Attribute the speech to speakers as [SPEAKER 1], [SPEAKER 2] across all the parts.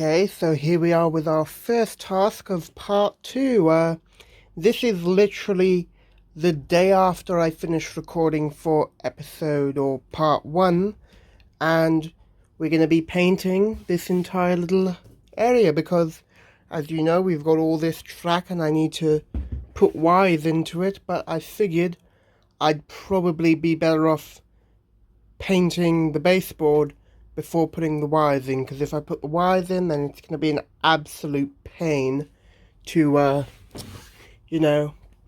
[SPEAKER 1] Okay, so here we are with our first task of part 2. This is literally the day after I finished recording for episode or part 1, and we're going to be painting this entire little area because, as you know, we've got all this track and I need to put wires into it, but I figured I'd probably be better off painting the baseboard before putting the wires in, because if I put the wires in, then it's going to be an absolute pain to,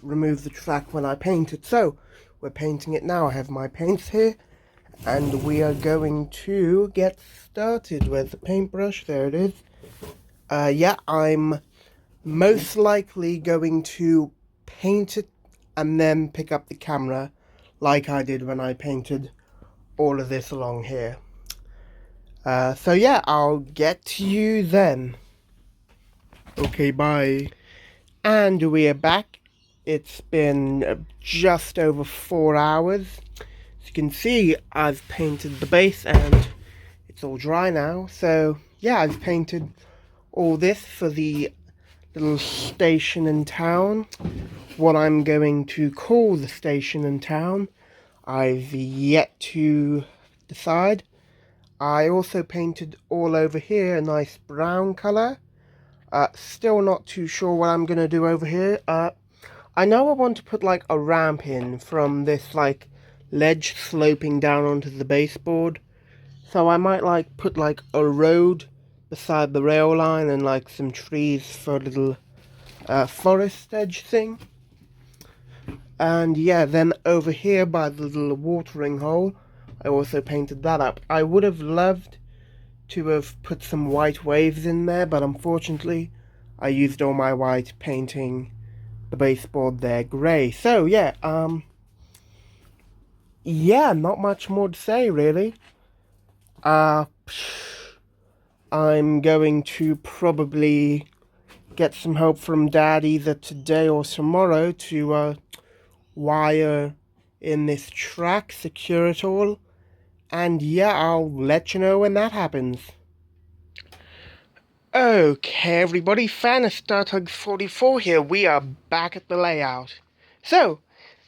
[SPEAKER 1] remove the track when I paint it. So, we're painting it now. I have my paints here, and we are going to get started. Where's the paintbrush? There it is. I'm most likely going to paint it and then pick up the camera like I did when I painted all of this along here. I'll get to you then. Okay, bye. And we are back. It's been just over 4 hours. As you can see, I've painted the base and it's all dry now. So, yeah, I've painted all this for the little station in town. What I'm going to call the station in town, I've yet to decide. I also painted all over here a nice brown colour. Still not too sure what I'm going to do over here. I know I want to put like a ramp in from this like ledge sloping down onto the baseboard. So I might like put like a road beside the rail line and like some trees for a little forest edge thing. And yeah, then over here by the little watering hole, I also painted that up. I would have loved to have put some white waves in there, but unfortunately I used all my white painting the baseboard there grey. So yeah, not much more to say really. I'm going to probably get some help from Dad either today or tomorrow to wire in this track, secure it all. And yeah, I'll let you know when that happens. Okay, everybody, fan of StarTugs 44 here. We are back at the layout. So,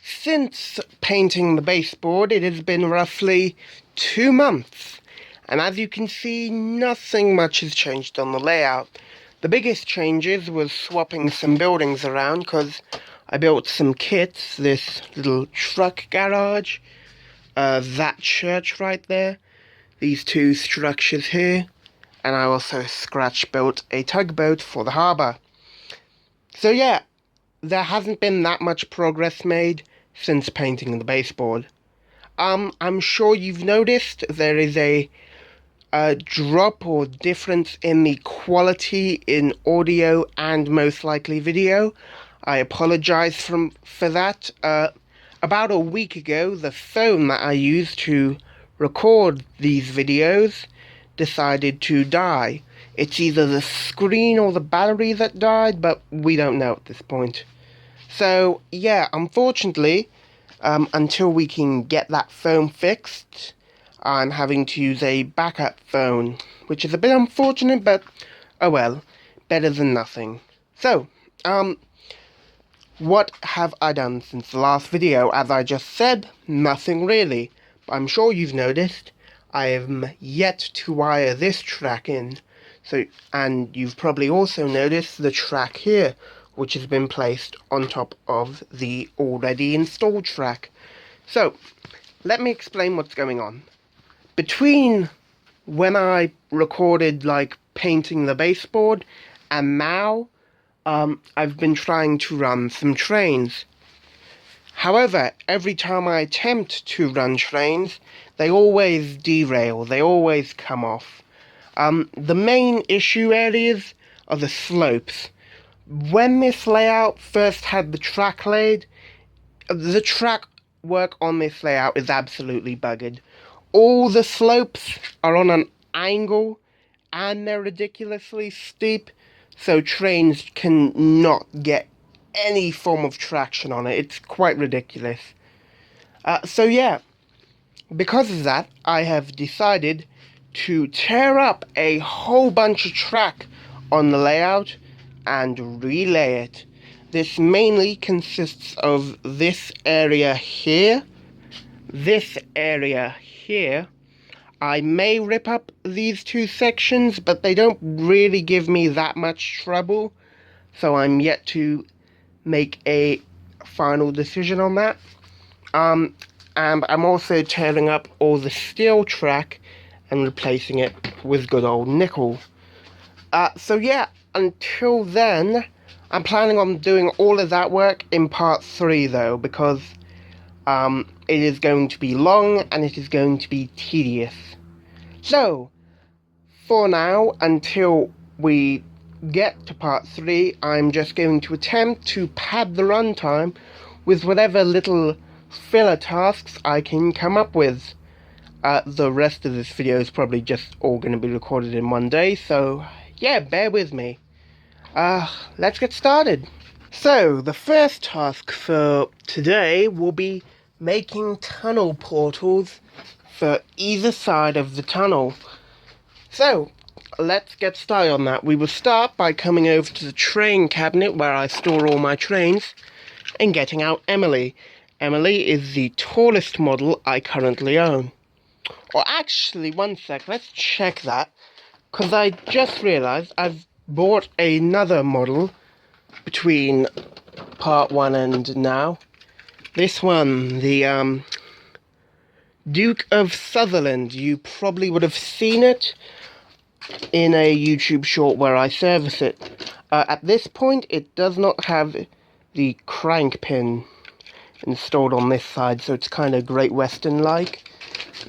[SPEAKER 1] since painting the baseboard, it has been roughly 2 months. And as you can see, nothing much has changed on the layout. The biggest changes was swapping some buildings around, because I built some kits, this little truck garage, that church right there, these 2 structures here, and I also scratch built a tugboat for the harbour. So yeah, there hasn't been that much progress made since painting the baseboard. I'm sure you've noticed there is a drop or difference in the quality in audio and most likely video. I apologise for that. About a week ago, the phone that I used to record these videos decided to die. It's either the screen or the battery that died, but we don't know at this point. So, yeah, unfortunately, until we can get that phone fixed, I'm having to use a backup phone, which is a bit unfortunate, but oh well, better than nothing. So, what have I done since the last video? As I just said, nothing really. But I'm sure you've noticed, I am yet to wire this track in. And you've probably also noticed the track here, which has been placed on top of the already installed track. So, let me explain what's going on. Between when I recorded, like, painting the baseboard, and now, I've been trying to run some trains. However, every time I attempt to run trains, they always derail, they always come off. The main issue areas are the slopes. When this layout first had the track laid, the track work on this layout is absolutely buggered. All the slopes are on an angle, and they're ridiculously steep, so trains cannot get any form of traction on it. It's quite ridiculous. Because of that, I have decided to tear up a whole bunch of track on the layout and relay it. This mainly consists of this area here, this area here. I may rip up these two sections, but they don't really give me that much trouble, so I'm yet to make a final decision on that. And I'm also tearing up all the steel track and replacing it with good old nickel. So yeah, until then, I'm planning on doing all of that work in part 3 though, because it is going to be long and it is going to be tedious. So, for now, until we get to part 3, I'm just going to attempt to pad the runtime with whatever little filler tasks I can come up with. The rest of this video is probably just all going to be recorded in one day, so yeah, bear with me. Let's get started. So, the first task for today will be making tunnel portals for either side of the tunnel. So, let's get started on that. We will start by coming over to the train cabinet where I store all my trains and getting out Emily. Emily is the tallest model I currently own. Or actually, one sec, let's check that, because I just realised I've bought another model between part 1 and now. This one, the Duke of Sutherland. You probably would have seen it in a YouTube short where I service it. At this point, it does not have the crank pin installed on this side, so it's kind of Great Western-like.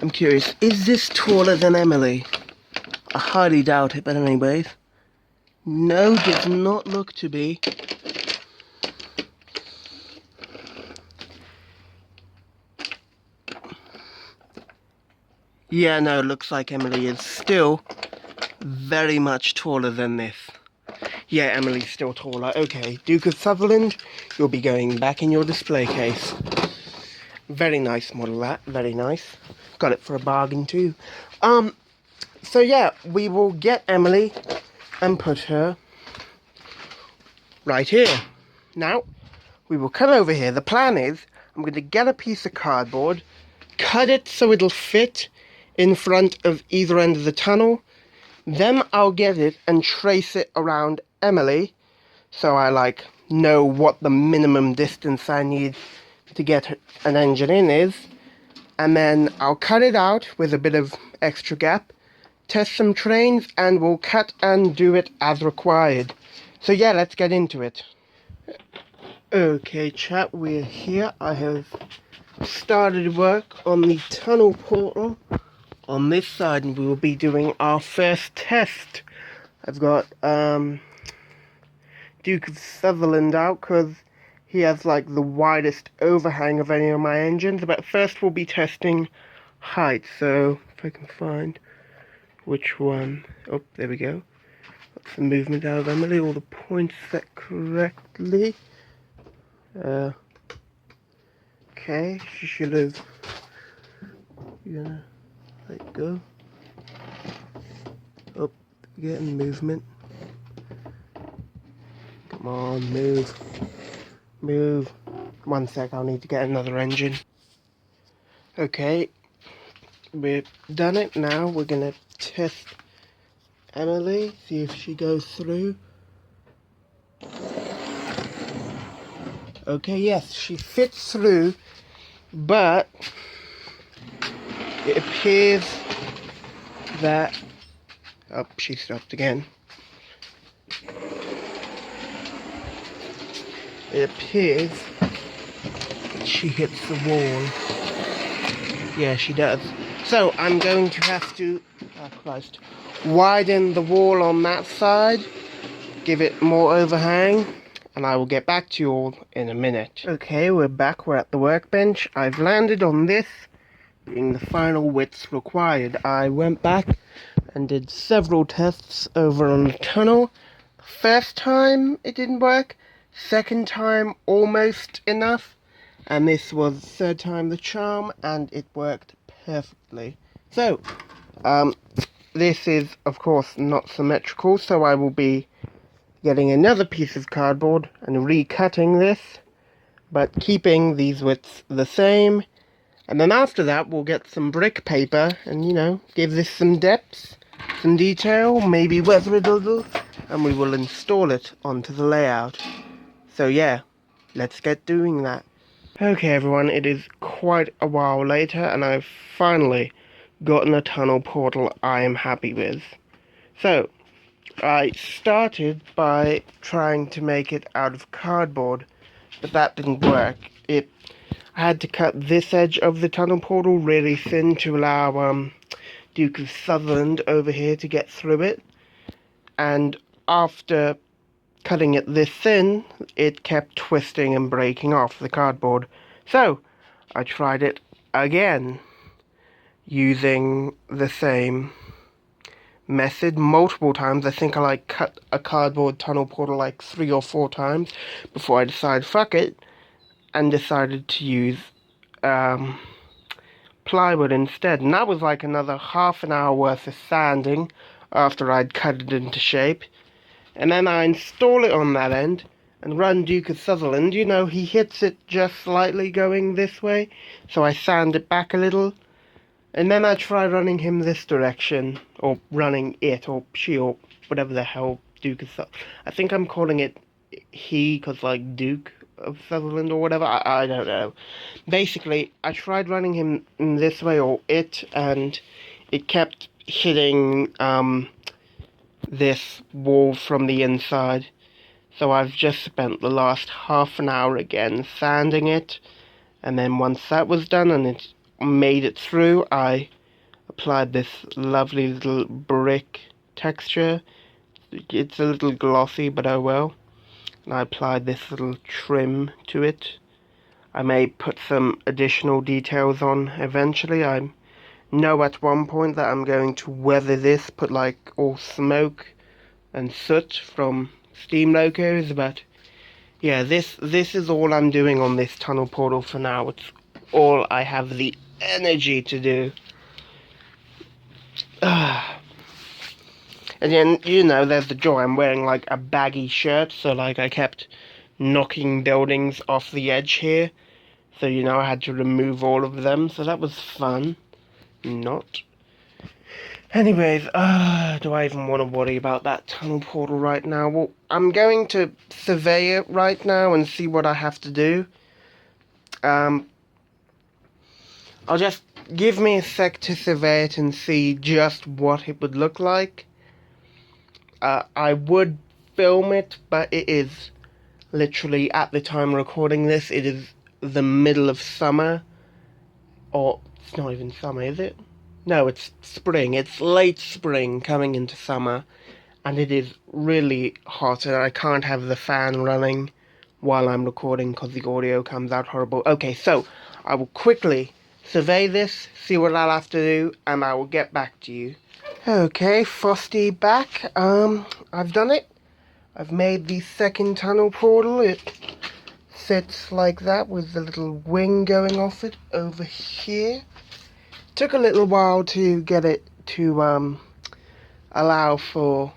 [SPEAKER 1] I'm curious, is this taller than Emily? I highly doubt it, but anyways. No, does not look to be. Yeah, no, looks like Emily is still very much taller than this. Yeah, Emily's still taller. Okay, Duke of Sutherland, you'll be going back in your display case. Very nice model, that. Very nice. Got it for a bargain, too. So yeah, we will get Emily and put her right here. Now, we will come over here. The plan is, I'm going to get a piece of cardboard, cut it so it'll fit in front of either end of the tunnel. Then I'll get it and trace it around Emily, so I know what the minimum distance I need to get an engine in is. And then I'll cut it out with a bit of extra gap, test some trains, and we'll cut and do it as required. So yeah, let's get into it. Okay chat, we're here. I have started work on the tunnel portal on this side, and we will be doing our first test. I've got Duke of Sutherland out because he has the widest overhang of any of my engines. But first we'll be testing height. So if I can find which one. Oh, there we go. Got some movement out of Emily. All the points set correctly. Okay, she should have. You're gonna let go. Oh, getting movement. Come on, move. Move. 1 sec, I'll need to get another engine. Okay, we've done it now. We're gonna test Emily, see if she goes through. Okay, yes, she fits through, but it appears that... Oh, she stopped again. It appears that she hits the wall. Yeah, she does. So, I'm going to have to, oh Christ, widen the wall on that side, give it more overhang, and I will get back to you all in a minute. Okay, we're back. We're at the workbench. I've landed on this, being the final width required. I went back and did several tests over on the tunnel. First time it didn't work. Second time almost enough. And this was third time the charm, and it worked perfectly. So, this is, of course, not symmetrical, so I will be getting another piece of cardboard and recutting this, but keeping these widths the same. And then after that, we'll get some brick paper and, you know, give this some depth, some detail, maybe weather it a little, and we will install it onto the layout. So yeah, let's get doing that. Okay everyone, it is quite a while later and I've finally gotten a tunnel portal I am happy with. So, I started by trying to make it out of cardboard, but that didn't work. I had to cut this edge of the tunnel portal really thin to allow Duke of Sutherland over here to get through it. And after cutting it this thin, it kept twisting and breaking off the cardboard. So, I tried it again, using the same method multiple times. I think I cut a cardboard tunnel portal 3 or 4 times before I decided fuck it and decided to use plywood instead. And that was another half an hour worth of sanding after I'd cut it into shape. And then I install it on that end and run Duke of Sutherland. You know, he hits it just slightly going this way, so I sand it back a little. And then I try running him this direction, or running it, or she, or whatever the hell Duke of Sutherland. I think I'm calling it he, because Duke of Sutherland or whatever, I don't know. Basically, I tried running him in this way, or it, and it kept hitting this wall from the inside. So I've just spent the last half an hour again sanding it, and then once that was done and it made it through, I applied this lovely little brick texture. It's a little glossy, but oh well. And I applied this little trim to it. I may put some additional details on eventually. I know at one point that I'm going to weather this, put all smoke and soot from steam locos, but yeah, this is all I'm doing on this tunnel portal for now. It's all I have the energy to do. And then, you know, there's the joy. I'm wearing a baggy shirt, so I kept knocking buildings off the edge here. So, you know, I had to remove all of them, so that was fun. Not. Anyways, do I even want to worry about that tunnel portal right now? Well, I'm going to survey it right now and see what I have to do. I'll just give me a sec to survey it and see just what it would look like. I would film it, but it is literally, at the time recording this, it is the middle of summer. Or, it's not even summer, is it? No, it's spring. It's late spring coming into summer. And it is really hot, and I can't have the fan running while I'm recording because the audio comes out horrible. Okay, so I will quickly survey this, see what I'll have to do, and I will get back to you. Okay, Frosty back. I've done it. I've made the second tunnel portal. It sits like that with the little wing going off it over here. Took a little while to get it to allow for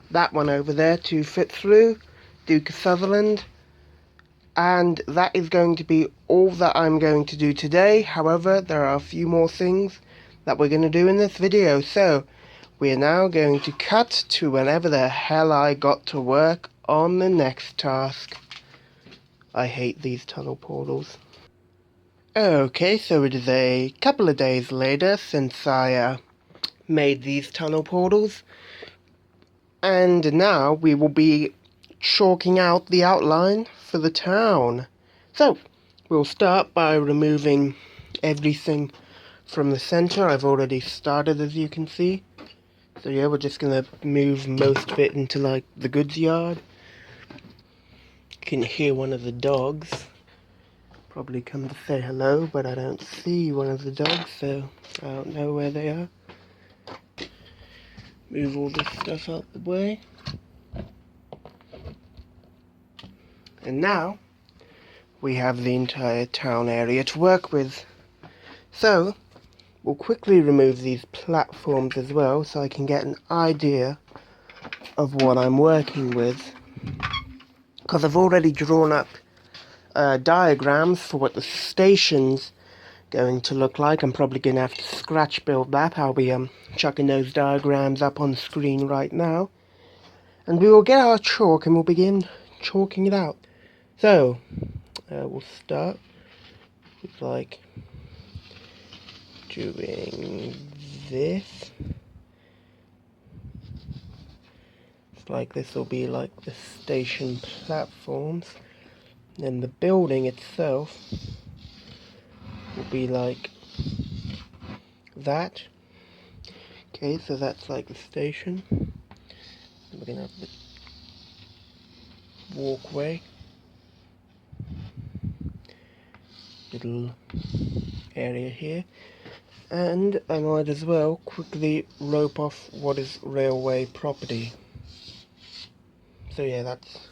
[SPEAKER 1] that one over there to fit through, Duke of Sutherland. And that is going to be all that I'm going to do today. However, there are a few more things that we're going to do in this video. So, we are now going to cut to whenever the hell I got to work on the next task. I hate these tunnel portals. Okay, so it is a couple of days later since I made these tunnel portals. And now we will be chalking out the outline for the town. So, we'll start by removing everything from the center. I've already started, as you can see. So yeah, we're just gonna move most of it into the goods yard. You can hear one of the dogs. Probably come to say hello, but I don't see one of the dogs, so I don't know where they are. Move all this stuff out the way. And now, we have the entire town area to work with. So, We'll quickly remove these platforms as well so I can get an idea of what I'm working with. Because I've already drawn up diagrams for what the station's going to look like. I'm probably going to have to scratch build that. I'll be chucking those diagrams up on screen right now. And we will get our chalk and we'll begin chalking it out. So, we'll start with like doing this. It's like this will be like the station platforms. And the building itself will be like that. Okay, so that's like the station. We're gonna have the walkway. Little area here. And I might as well quickly rope off what is railway property. So yeah, that's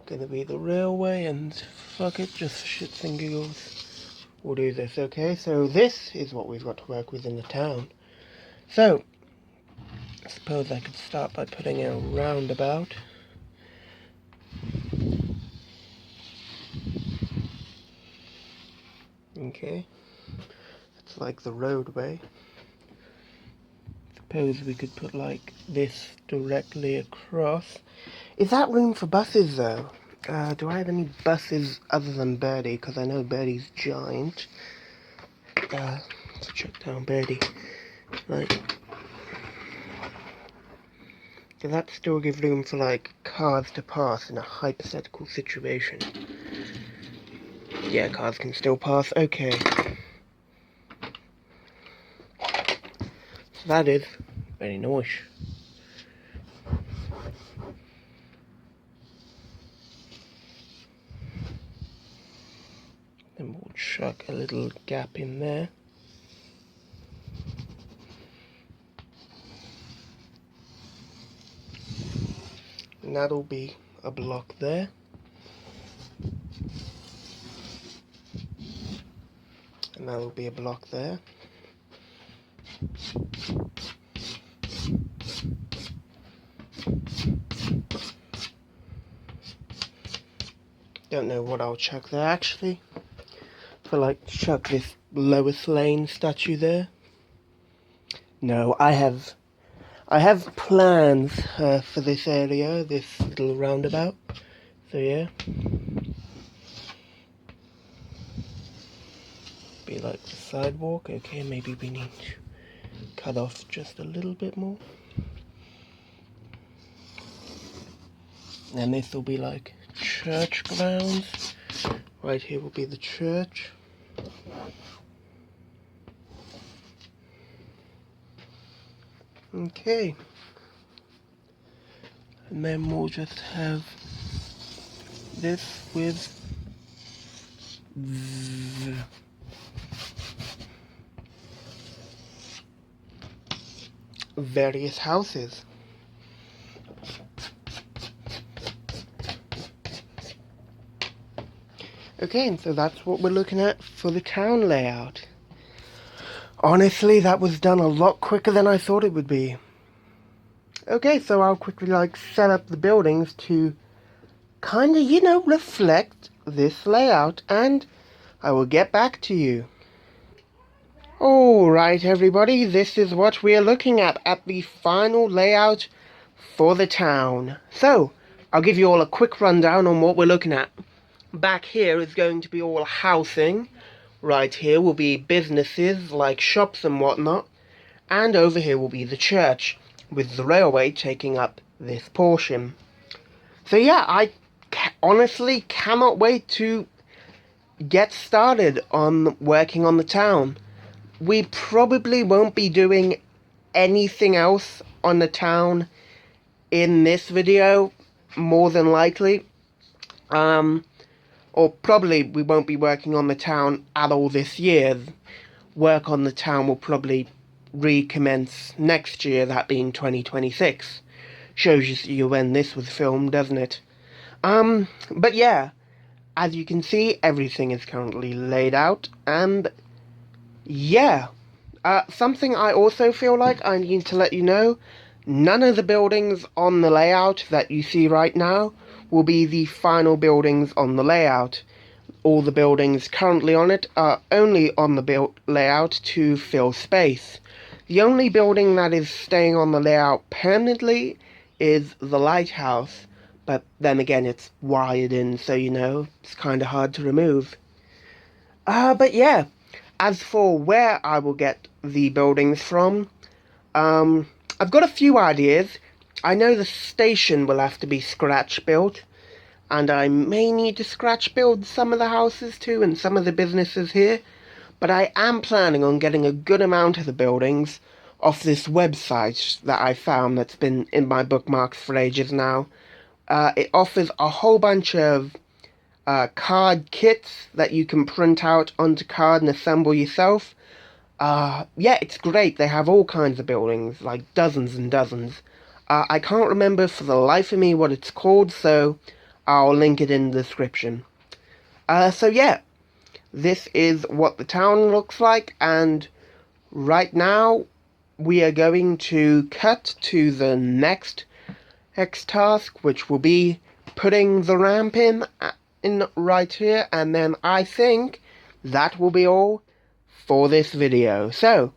[SPEAKER 1] gonna be the railway, and fuck it, just shits and giggles, we'll do this. Okay, so this is what we've got to work with in the town. So, I suppose I could start by putting in a roundabout. Okay, it's like the roadway. Suppose we could put like this directly across. Is that room for buses though? Do I have any buses other than Birdie? Because I know Birdie's giant. Let's check down Birdie. Right. Does that still give room for like cars to pass in a hypothetical situation? Yeah, cars can still pass. Okay. So that is very nice. Then we'll chuck a little gap in there. And that'll be a block there. And that'll be a block there. Don't know what I'll chuck there actually. I feel like chuck this Lois Lane statue there. No, I have plans for this area, this little roundabout. So yeah. Be like the sidewalk. Okay, maybe we need to cut off just a little bit more. And this will be like church grounds. Right here will be the church. Okay. And then we'll just have this with various houses. Okay, and so that's what we're looking at for the town layout. Honestly, that was done a lot quicker than I thought it would be. Okay, so I'll quickly set up the buildings to kinda, reflect this layout, and I will get back to you. Alright everybody, this is what we're looking at the final layout for the town. So, I'll give you all a quick rundown on what we're looking at. Back here is going to be all housing. Right here will be businesses like shops and whatnot. And over here will be the church, with the railway taking up this portion. So yeah, I honestly cannot wait to get started on working on the town. We probably won't be doing anything else on the town in this video, more than likely. Or probably we won't be working on the town at all this year. Work on the town will probably recommence next year, that being 2026. Shows you when this was filmed, doesn't it? But yeah, as you can see, everything is currently laid out, and yeah, Something I also feel like I need to let you know, none of the buildings on the layout that you see right now will be the final buildings on the layout. All the buildings currently on it are only on the layout to fill space. The only building that is staying on the layout permanently is the lighthouse, but then again it's wired in, so it's kind of hard to remove. But yeah, as for where I will get the buildings from, I've got a few ideas. I know the station will have to be scratch built, and I may need to scratch build some of the houses too and some of the businesses here, but I am planning on getting a good amount of the buildings off this website that I found that's been in my bookmarks for ages now. It offers a whole bunch of card kits that you can print out onto card and assemble yourself. Yeah, it's great. They have all kinds of buildings, like dozens and dozens. I can't remember for the life of me what it's called, so I'll link it in the description. So yeah, this is what the town looks like, and right now we are going to cut to the next task, which will be putting the ramp in right here, and then I think that will be all for this video. So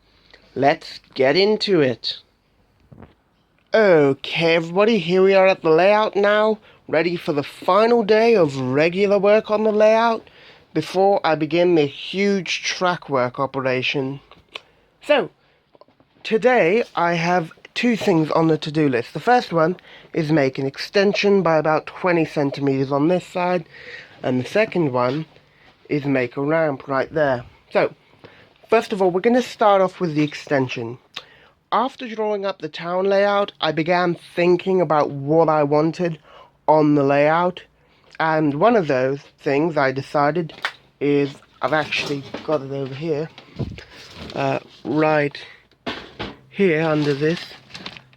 [SPEAKER 1] let's get into it. Okay everybody, here we are at the layout now, ready for the final day of regular work on the layout before I begin the huge track work operation. So today I have two things on the to-do list. The first one is make an extension by about 20 centimeters on this side, and the second one is make a ramp right there. So first of all, we're going to start off with the extension. After drawing up the town layout, I began thinking about what I wanted on the layout, and one of those things I decided is, I've actually got it over here, right here under this.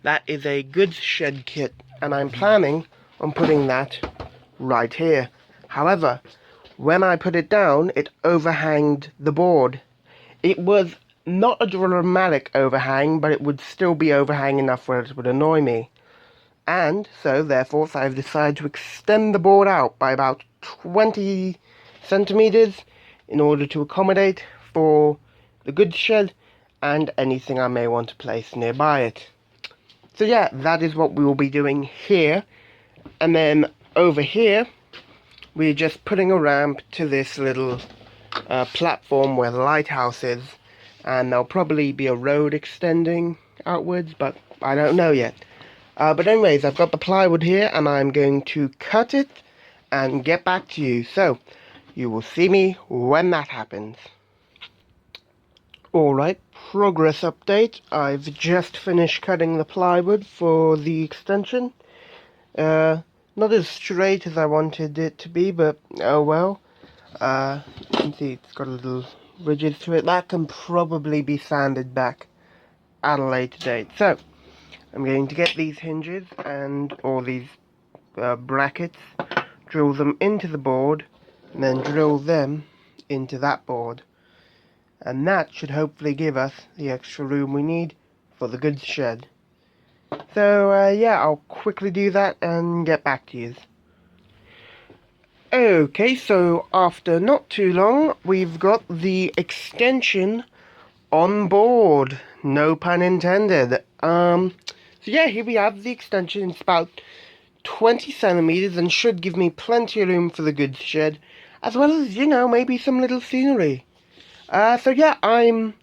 [SPEAKER 1] That is a goods shed kit, and I'm planning on putting that right here. However, when I put it down, it overhanged the board. It was not a dramatic overhang, but it would still be overhang enough where it would annoy me. And so, therefore, I've decided to extend the board out by about 20 centimeters in order to accommodate for the goods shed and anything I may want to place nearby it. So yeah, that is what we will be doing here. And then over here, we're just putting a ramp to this little platform where the lighthouse is, and there'll probably be a road extending outwards, but I don't know yet. But anyways, I've got the plywood here, and I'm going to cut it and get back to you. So you will see me when that happens. Alright, progress update. I've just finished cutting the plywood for the extension. Not as straight as I wanted it to be, but oh well. You can see it's got a little ridges to it. That can probably be sanded back at a later date. So I'm going to get these hinges and all these brackets, drill them into the board, and then drill them into that board. And that should hopefully give us the extra room we need for the goods shed. So yeah, I'll quickly do that and get back to you. Okay, so after not too long, we've got the extension on board. No pun intended. So yeah, here we have the extension. It's about 20 centimeters and should give me plenty of room for the goods shed, as well as, maybe some little scenery. So yeah, I'm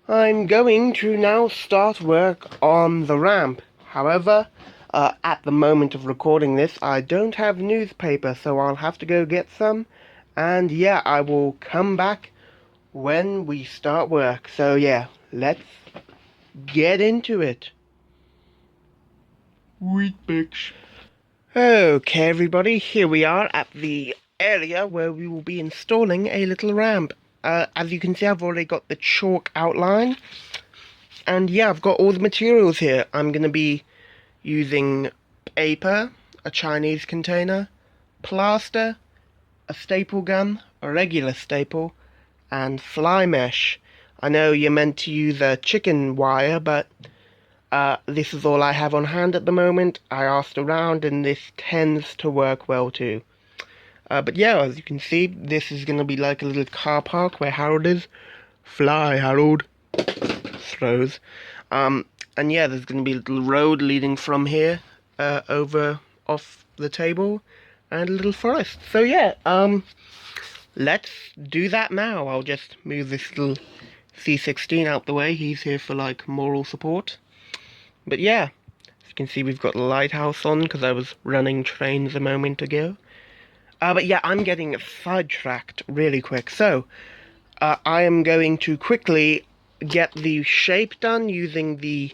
[SPEAKER 1] going to now start work on the ramp. However, at the moment of recording this, I don't have newspaper, so I'll have to go get some. And yeah, I will come back when we start work. So yeah, let's get into it. Wheat bitch. Okay everybody, here we are at the area where we will be installing a little ramp. As you can see, I've already got the chalk outline, and yeah, I've got all the materials here. I'm going to be using paper, a Chinese container, plaster, a staple gun, a regular staple, and fly mesh. I know you're meant to use a chicken wire, but this is all I have on hand at the moment. I asked around, and this tends to work well too. But yeah, as you can see, this is going to be like a little car park where Harold is. Fly, Harold. Throws. And yeah, there's going to be a little road leading from here over off the table, and a little forest. So yeah, let's do that now. I'll just move this little C16 out the way. He's here for like moral support. But yeah, as you can see, we've got the lighthouse on because I was running trains a moment ago. But yeah, I'm getting sidetracked really quick. So I am going to quickly get the shape done using the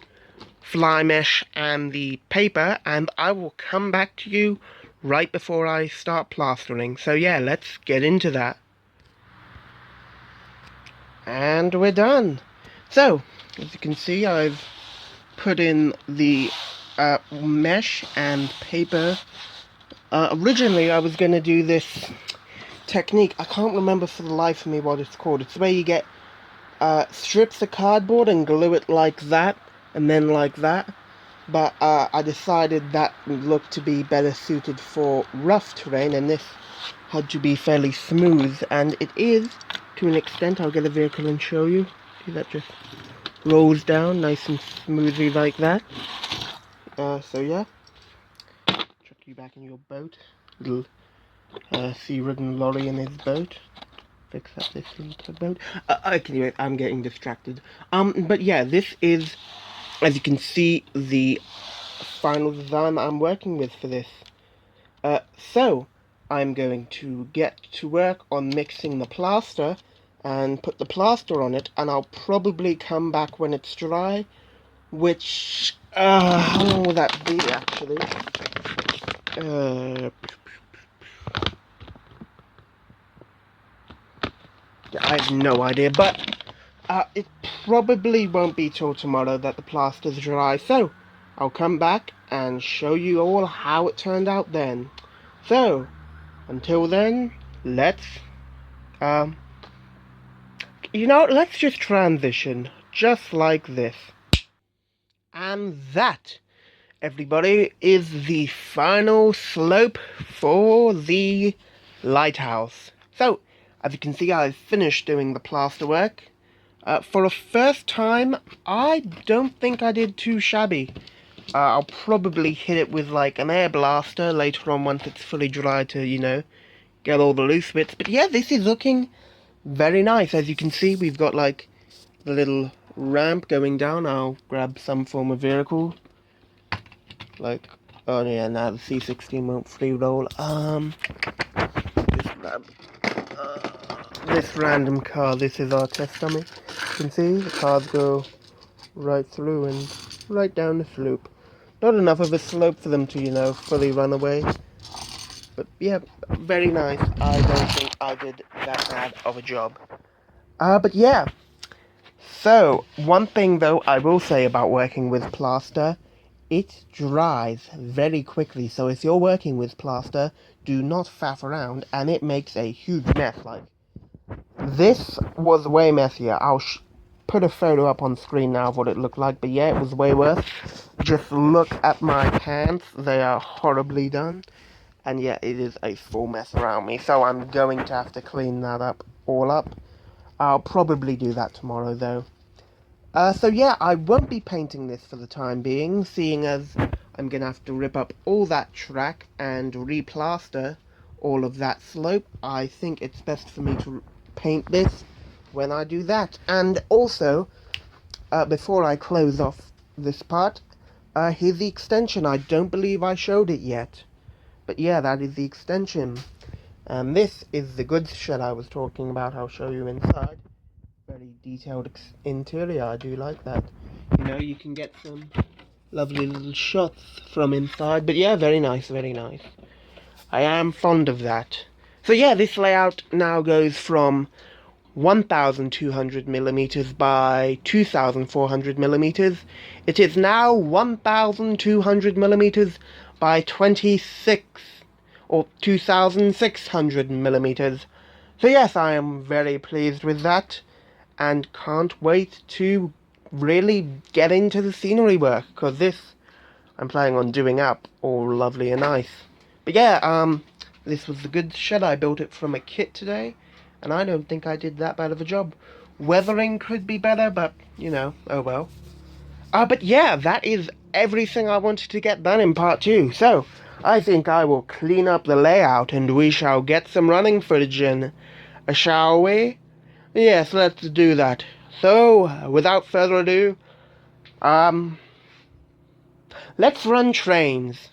[SPEAKER 1] fly mesh and the paper, and I will come back to you right before I start plastering. So yeah, let's get into that. And we're done. So, as you can see, I've put in the mesh and paper. Originally, I was going to do this technique. I can't remember for the life of me what it's called. It's where you get strips of cardboard and glue it like that, and then like that. But I decided that looked to be better suited for rough terrain, and this had to be fairly smooth, and it is, to an extent. I'll get a vehicle and show you. See, that just rolls down nice and smoothly like that. So yeah, chuck you back in your boat. Little sea-ridden lorry in his boat. Fix up this little tugboat. Anyway, I'm getting distracted. But yeah, this is, as you can see, the final design I'm working with for this. So I'm going to get to work on mixing the plaster and put the plaster on it, and I'll probably come back when it's dry, which, how long will that be actually? I have no idea, but it probably won't be till tomorrow that the plaster's dry, so I'll come back and show you all how it turned out then. So, until then, let's let's just transition, just like this. And that, everybody, is the final slope for the lighthouse. So, as you can see, I've finished doing the plaster work. For a first time, I don't think I did too shabby. I'll probably hit it with like an air blaster later on once it's fully dry to, get all the loose bits. But yeah, this is looking very nice. As you can see, we've got like the little ramp going down. I'll grab some form of vehicle. Like, oh yeah, now the C16 won't free roll. Just grab this random car. This is our test dummy. You can see the cars go right through and right down the slope. Not enough of a slope for them to, fully run away. But yeah, very nice. I don't think I did that bad of a job. But yeah. So, one thing though I will say about working with plaster, it dries very quickly. So if you're working with plaster, do not faff around, and it makes a huge mess. Like, this was way messier. I'll put a photo up on screen now of what it looked like, but yeah, it was way worse. Just look at my pants. They are horribly done. And yeah, it is a full mess around me, so I'm going to have to clean that all up. I'll probably do that tomorrow, though. So yeah, I won't be painting this for the time being, seeing as I'm going to have to rip up all that track and replaster all of that slope. I think it's best for me to paint this when I do that. And also, before I close off this part, here's the extension. I don't believe I showed it yet. But yeah, that is the extension. And this is the goods shed I was talking about. I'll show you inside. Very detailed interior. I do like that. You can get some lovely little shots from inside. But yeah, very nice, very nice. I am fond of that. So yeah, this layout now goes from 1,200 millimeters by 2,400 millimeters. It is now 1,200 millimeters by 26 or 2,600 millimeters. So yes, I am very pleased with that. and can't wait to really get into the scenery work, because this I'm planning on doing up all lovely and nice. But yeah, this was the good shed. I built it from a kit today, and I don't think I did that bad of a job. Weathering could be better, but, you know, oh well. But yeah, that is everything I wanted to get done in part 2. So, I think I will clean up the layout and we shall get some running footage in. Shall we? Yes, let's do that. So, without further ado, let's run trains.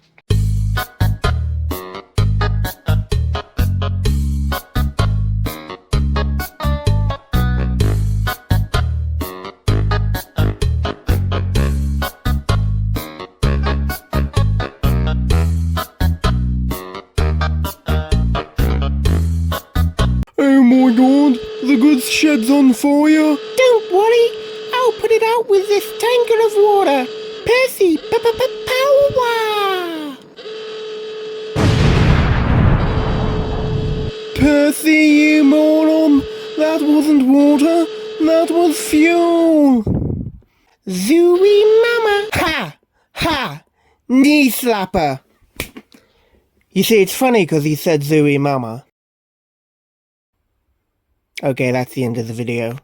[SPEAKER 1] Oh my god, the goods shed's on fire. Don't worry, I'll put it out with this tanker of water. Percy, power! Percy, you moron! That wasn't water, that was fuel! Zooey mama! Ha! Ha! Knee slapper! You see, it's funny because he said Zooey mama. Okay, that's the end of the video.